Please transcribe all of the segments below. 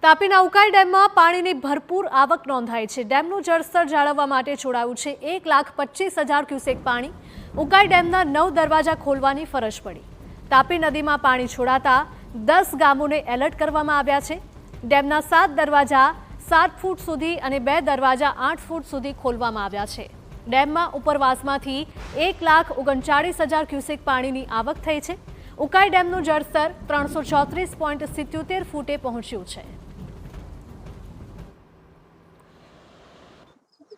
તાપીના ઉકાઈ ડેમમાં પાણીની ભરપૂર આવક નોંધાઈ છે। ડેમનું જળસ્તર જાળવવા માટે છોડાયું છે 1,25,000 ક્યુસેક પાણી। ઉકાઈ ડેમના 9 દરવાજા ખોલવાની ફરજ પડી। તાપી નદીમાં પાણી છોડાતા 10 ગામોને એલર્ટ કરવામાં આવ્યા છે। ડેમના 7 દરવાજા 7 ફૂટ સુધી અને 2 દરવાજા 8 ફૂટ સુધી ખોલવામાં આવ્યા છે। ડેમમાં ઉપરવાસમાંથી 1,39,000 ક્યુસેક પાણીની આવક થઈ છે। ઉકાઈ ડેમનું જળસ્તર 334.77 ફૂટે પહોંચ્યું છે।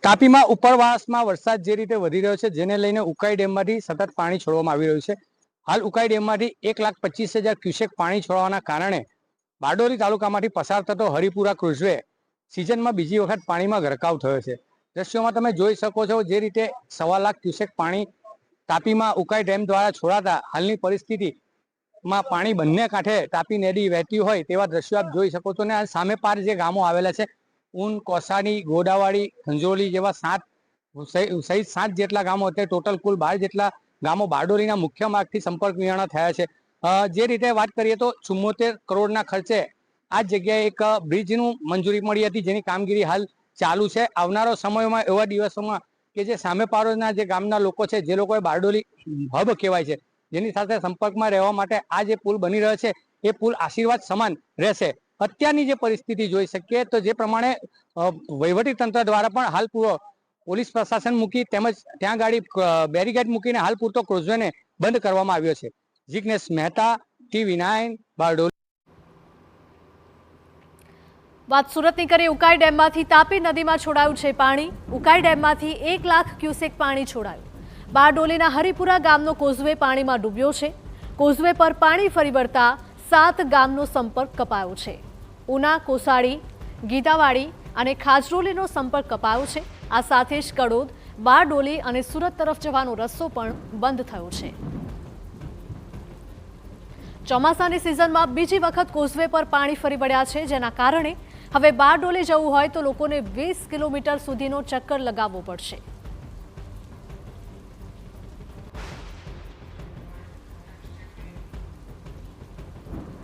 તાપીમાં ઉપરવાસમાં વરસાદ જે રીતે વધી રહ્યો છે જેને લઈને ઉકાઈ ડેમમાંથી સતત પાણી છોડવામાં આવી રહ્યું છે। હાલ ઉકાઈ ડેમમાંથી 1,25,000 ક્યુસેક પાણી છોડવાના કારણે બારડોલી તાલુકામાંથી પસાર થતો હરિપુરા ક્રુઝવે સિઝનમાં બીજી વખત પાણીમાં ગરકાવ થયો છે। દ્રશ્યોમાં તમે જોઈ શકો છો જે રીતે 1.25 લાખ ક્યુસેક પાણી તાપીમાં ઉકાઈ ડેમ દ્વારા છોડાતા હાલની પરિસ્થિતિમાં પાણી બંને કાંઠે તાપી નદી વહેતી હોય તેવા દ્રશ્યો આપ જોઈ શકો છો। અને સામે પાર જે ગામો આવેલા છે ઊન, કોસાની, ગોડાવાડી, ખંજોલી જેવા સહિત 7 જેટલા ગામો અત્યારે ટોટલ કુલ 12 જેટલા ગામો બારડોલીના મુખ્ય માર્ગથી સંપર્ક વિહોણા થયા છે। જે રીતે વાત કરીએ તો 74 કરોડના ખર્ચે આ જગ્યાએ એક બ્રિજનું મંજૂરી મળી હતી જેની કામગીરી હાલ ચાલુ છે। આવનારા સમયમાં એવા દિવસોમાં કે જે સામે પારોના જે ગામના લોકો છે જે લોકોએ બારડોલી હબ કહેવાય છે જેની સાથે સંપર્કમાં રહેવા માટે આ જે પુલ બની રહ્યો છે એ પુલ આશીર્વાદ સમાન રહેશે। અત્યારની જે પરિસ્થિતિ જોઈ શકીએ તો જે પ્રમાણે વહીવટી તંત્ર દ્વારા પણ હાલ પૂરો પોલીસ પ્રશાસન મૂકી તેમજ ત્યાં ગાડી બેરીકેડ મૂકીને હાલ પૂરતો ક્રુઝવેને બંધ કરવામાં આવ્યો છે। જિગ્નેશ મહેતા, TV9 બારડોલી। વાત સુરતની કરીએ। ઉકાઈ ડેમમાંથી તાપી નદીમાં છોડાયું છે પાણી। ઉકાઈ ડેમમાંથી 1 લાખ ક્યુસેક પાણી છોડાયું। બારડોલીના હરિપુરા ગામનો કોઝવે પાણીમાં ડૂબ્યો છે। કોઝવે પર પાણી ફરી વળતા 7 ગામનો સંપર્ક કપાયો છે। ઉના, કોસાડી, ગીતાવાડી અને ખાજરોલીનો સંપર્ક કપાયો છે। આ સાથે જ કડોદ, બારડોલી અને સુરત તરફ જવાનો રસ્તો પણ બંધ થયો છે। ચોમાસાની સિઝનમાં બીજી વખત કોઝવે પર પાણી ફરી વળ્યા છે જેના કારણે હવે બારડોલી જવું હોય તો લોકોને 20 કિલોમીટર સુધીનો ચક્કર લગાવવો પડશે।